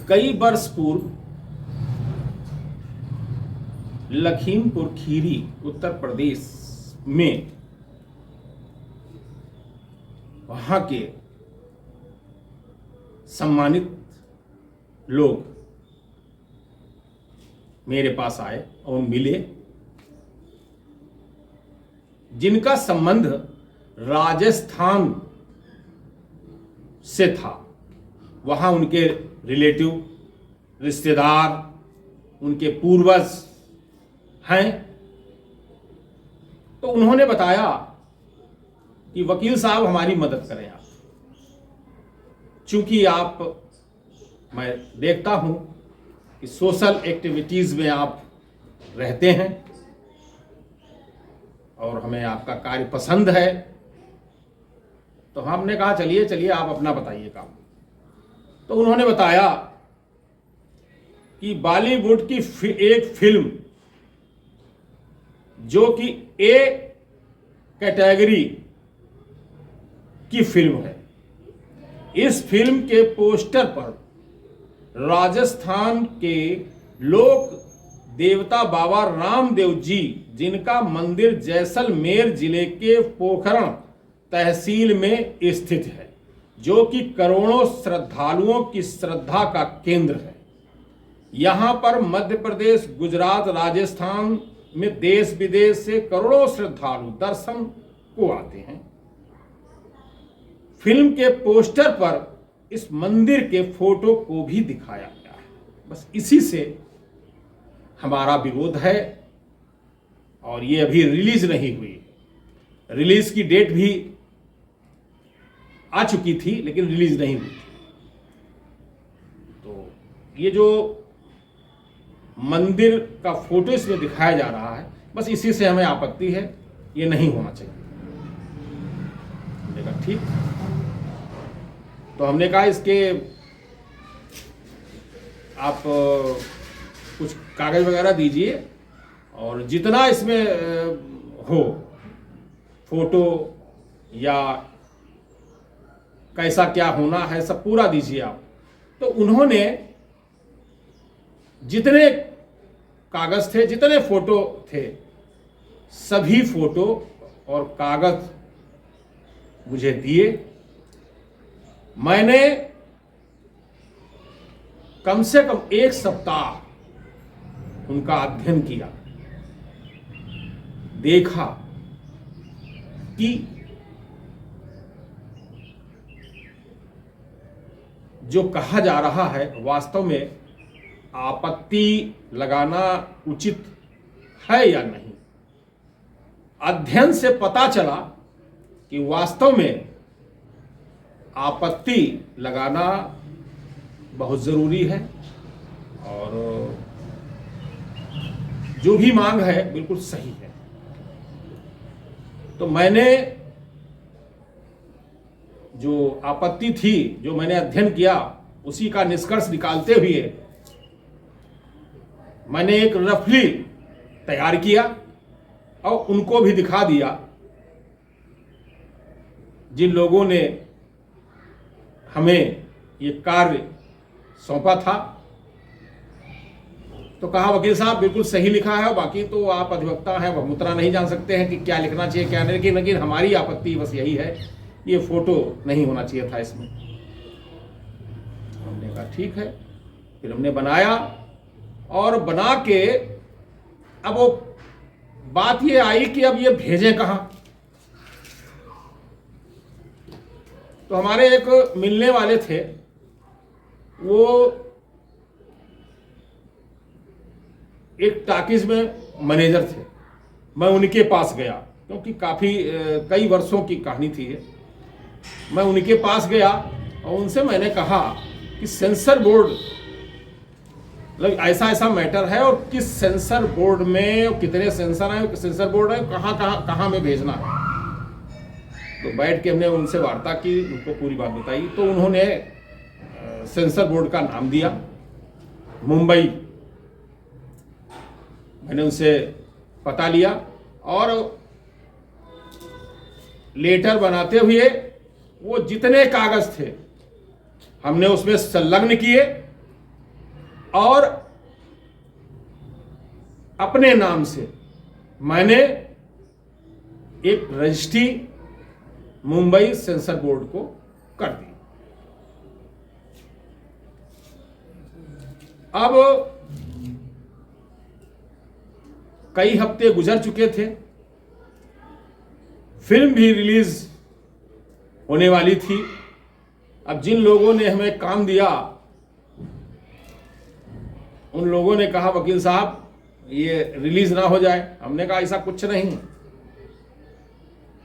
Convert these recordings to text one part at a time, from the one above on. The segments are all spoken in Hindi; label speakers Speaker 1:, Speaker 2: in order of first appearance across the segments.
Speaker 1: कई वर्ष पूर्व लखीमपुर खीरी उत्तर प्रदेश में वहां के सम्मानित लोग मेरे पास आए और मिले, जिनका संबंध राजस्थान से था। वहां उनके रिलेटिव, रिश्तेदार, उनके पूर्वज हैं। तो उन्होंने बताया कि वकील साहब हमारी मदद करें आप, चूंकि आप, मैं देखता हूं कि सोशल एक्टिविटीज में आप रहते हैं और हमें आपका कार्य पसंद है। तो हमने कहा चलिए चलिए आप अपना बताइए काम। तो उन्होंने बताया कि बॉलीवुड की एक फिल्म जो कि ए कैटेगरी की फिल्म है, इस फिल्म के पोस्टर पर राजस्थान के लोक देवता बाबा रामदेव जी, जिनका मंदिर जैसलमेर जिले के पोखरण तहसील में स्थित है, जो कि करोड़ों श्रद्धालुओं की श्रद्धा का केंद्र है। यहां पर मध्य प्रदेश, गुजरात, राजस्थान में देश विदेश से करोड़ों श्रद्धालु दर्शन को आते हैं। फिल्म के पोस्टर पर इस मंदिर के फोटो को भी दिखाया गया है। बस इसी से हमारा विरोध है और ये अभी रिलीज नहीं हुई। रिलीज की डेट भी आ चुकी थी लेकिन रिलीज नहीं हुई। तो ये जो मंदिर का फोटो इसमें दिखाया जा रहा है, बस इसी से हमें आपत्ति है, ये नहीं होना चाहिए। हमने कहा ठीक। तो हमने कहा इसके आप कुछ कागज वगैरह दीजिए और जितना इसमें हो, फोटो या कैसा क्या होना है, सब पूरा दीजिए आप। तो उन्होंने जितने कागज थे, जितने फोटो थे, सभी फोटो और कागज मुझे दिए। मैंने कम से कम एक सप्ताह उनका अध्ययन किया, देखा कि जो कहा जा रहा है वास्तव में आपत्ति लगाना उचित है या नहीं। अध्ययन से पता चला कि वास्तव में आपत्ति लगाना बहुत जरूरी है और जो भी मांग है बिल्कुल सही है। तो मैंने जो आपत्ति थी, जो मैंने अध्ययन किया, उसी का निष्कर्ष निकालते हुए मैंने एक रफली तैयार किया और उनको भी दिखा दिया, जिन लोगों ने हमें ये कार्य सौंपा था। तो कहा वकील साहब बिल्कुल सही लिखा है, बाकी तो आप अधिवक्ता हैं, वह उतना नहीं जान सकते हैं कि क्या लिखना चाहिए क्या नहीं। लेकिन हमारी आपत्ति बस यही है, ये फोटो नहीं होना चाहिए था इसमें। हमने कहा ठीक है। फिर हमने बनाया और बना के अब वो बात ये आई कि अब ये भेजें कहाँ। तो हमारे एक मिलने वाले थे, वो एक टाकीज में मैनेजर थे। मैं उनके पास गया क्योंकि कई वर्षों की कहानी थी ये। मैं उनके पास गया और उनसे मैंने कहा कि सेंसर बोर्ड, मतलब ऐसा ऐसा मैटर है और किस सेंसर बोर्ड में कितने सेंसर हैं, सेंसर बोर्ड है, कहाँ में भेजना है। तो बैठ के हमने उनसे वार्ता की, उनको पूरी बात बताई। तो उन्होंने सेंसर बोर्ड का नाम दिया, मुंबई। मैंने उनसे पता लिया और लेटर बनाते हुए वो जितने कागज थे हमने उसमें संलग्न किए और अपने नाम से मैंने एक रजिस्ट्री मुंबई सेंसर बोर्ड को कर दी। अब कई हफ्ते गुजर चुके थे, फिल्म भी रिलीज होने वाली थी। अब जिन लोगों ने हमें काम दिया उन लोगों ने कहा वकील साहब ये रिलीज ना हो जाए। हमने कहा ऐसा कुछ नहीं,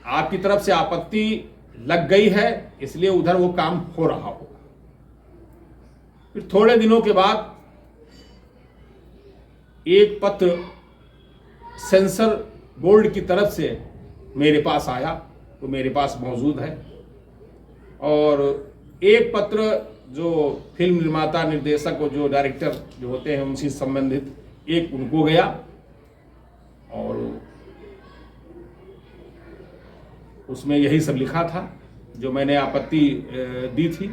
Speaker 1: आपकी तरफ से आपत्ति लग गई है इसलिए उधर वो काम हो रहा होगा। फिर थोड़े दिनों के बाद एक पत्र सेंसर बोर्ड की तरफ से मेरे पास आया, तो मेरे पास मौजूद है, और एक पत्र जो फिल्म निर्माता, निर्देशक और जो डायरेक्टर जो होते हैं उनसे संबंधित एक उनको गया, और उसमें यही सब लिखा था जो मैंने आपत्ति दी थी।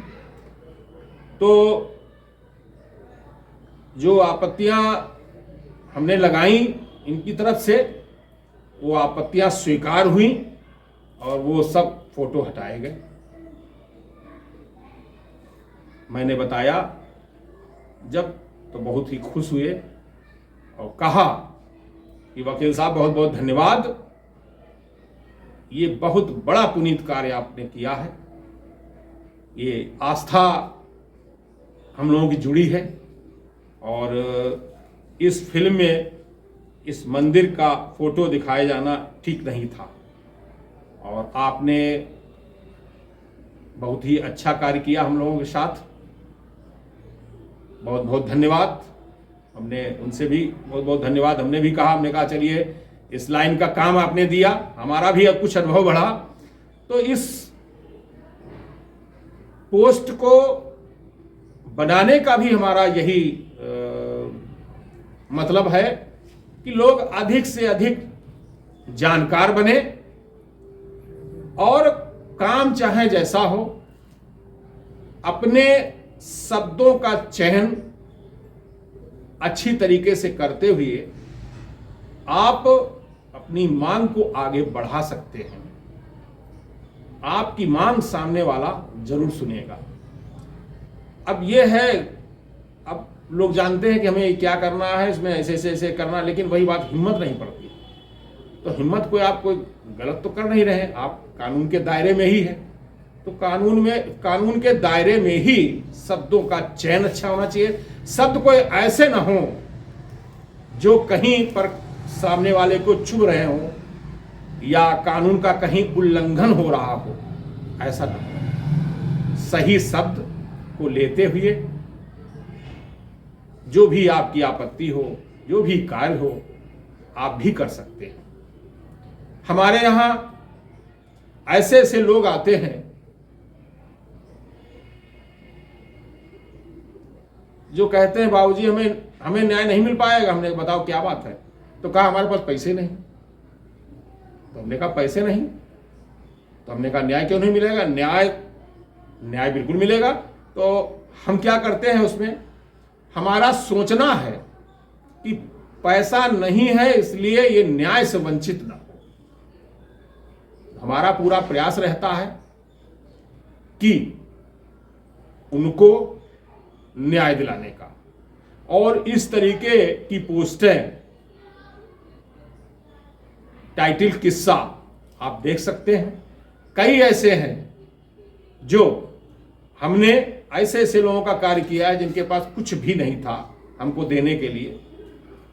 Speaker 1: तो जो आपत्तियां हमने लगाई इनकी तरफ से, वो आपत्तियां स्वीकार हुई और वो सब फोटो हटाए गए। मैंने बताया जब तो बहुत ही खुश हुए और कहा कि वकील साहब बहुत बहुत धन्यवाद, ये बहुत बड़ा पुनीत कार्य आपने किया है, ये आस्था हम लोगों की जुड़ी है, और इस फिल्म में इस मंदिर का फोटो दिखाया जाना ठीक नहीं था, और आपने बहुत ही अच्छा कार्य किया हम लोगों के साथ, बहुत बहुत धन्यवाद। हमने उनसे भी बहुत बहुत धन्यवाद हमने भी कहा। हमने कहा चलिए इस लाइन का काम आपने दिया, हमारा भी अब कुछ अनुभव बढ़ा। तो इस पोस्ट को बनाने का भी हमारा यही मतलब है कि लोग अधिक से अधिक जानकार बने, और काम चाहे जैसा हो, अपने शब्दों का चयन अच्छी तरीके से करते हुए आप अपनी मांग को आगे बढ़ा सकते हैं। आपकी मांग सामने वाला जरूर सुनेगा। अब ये है, अब लोग जानते हैं कि हमें क्या करना है, इसमें ऐसे ऐसे ऐसे करना, लेकिन वही बात हिम्मत नहीं पड़ती। तो हिम्मत कोई आप कोई गलत तो कर नहीं रहे, आप कानून के दायरे में ही है, तो कानून के दायरे में ही शब्दों का चयन अच्छा होना चाहिए। शब्द कोई ऐसे ना हो जो कहीं पर सामने वाले को चुभ रहे हो या कानून का कहीं उल्लंघन हो रहा हो, ऐसा ना हो। सही शब्द को लेते हुए जो भी आपकी आपत्ति हो, जो भी कार्य हो, आप भी कर सकते हैं। हमारे यहां ऐसे ऐसे लोग आते हैं जो कहते हैं बाबूजी हमें न्याय नहीं मिल पाएगा। हमने बताओ क्या बात है, तो कहा हमारे पास पैसे नहीं। तो हमने कहा पैसे नहीं, तो हमने कहा न्याय क्यों नहीं मिलेगा? न्याय बिल्कुल मिलेगा। तो हम क्या करते हैं उसमें, हमारा सोचना है कि पैसा नहीं है इसलिए ये न्याय से वंचित ना हो। हमारा पूरा प्रयास रहता है कि उनको न्याय दिलाने का, और इस तरीके की पोस्टें, टाइटल किस्सा आप देख सकते हैं। कई ऐसे हैं जो हमने ऐसे ऐसे लोगों का कार्य किया है जिनके पास कुछ भी नहीं था हमको देने के लिए,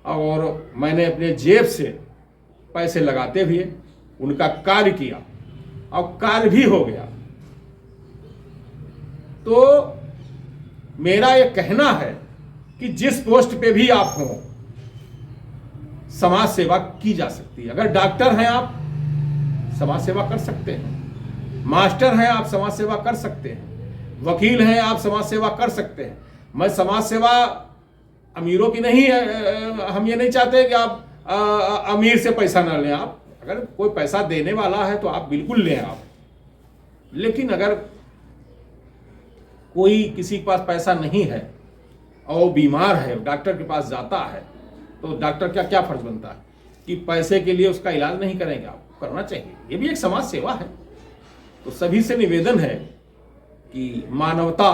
Speaker 1: और मैंने अपने जेब से पैसे लगाते हुए उनका कार्य किया और कार्य भी हो गया। तो मेरा ये कहना है कि जिस पोस्ट पे भी आप हों, समाज सेवा की जा सकती है। अगर डॉक्टर हैं आप, समाज सेवा कर सकते हैं। मास्टर हैं आप, समाज सेवा कर सकते हैं। वकील हैं आप, समाज सेवा कर सकते हैं। मैं समाज सेवा अमीरों की नहीं है, हम ये नहीं चाहते कि आप अमीर से पैसा ना लें। आप अगर कोई पैसा देने वाला है तो आप बिल्कुल लें आप, लेकिन अगर कोई किसी के पास पैसा नहीं है और वो बीमार है, डॉक्टर के पास जाता है, तो डॉक्टर का क्या फर्ज बनता है कि पैसे के लिए उसका इलाज नहीं करेंगे? आप करना चाहिए, ये भी एक समाज सेवा है। तो सभी से निवेदन है कि मानवता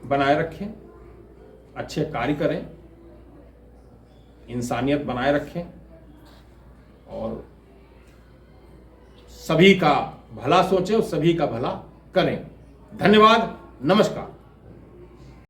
Speaker 1: बनाए रखें, अच्छे कार्य करें, इंसानियत बनाए रखें और सभी का भला सोचें और सभी का भला करें। धन्यवाद, नमस्कार।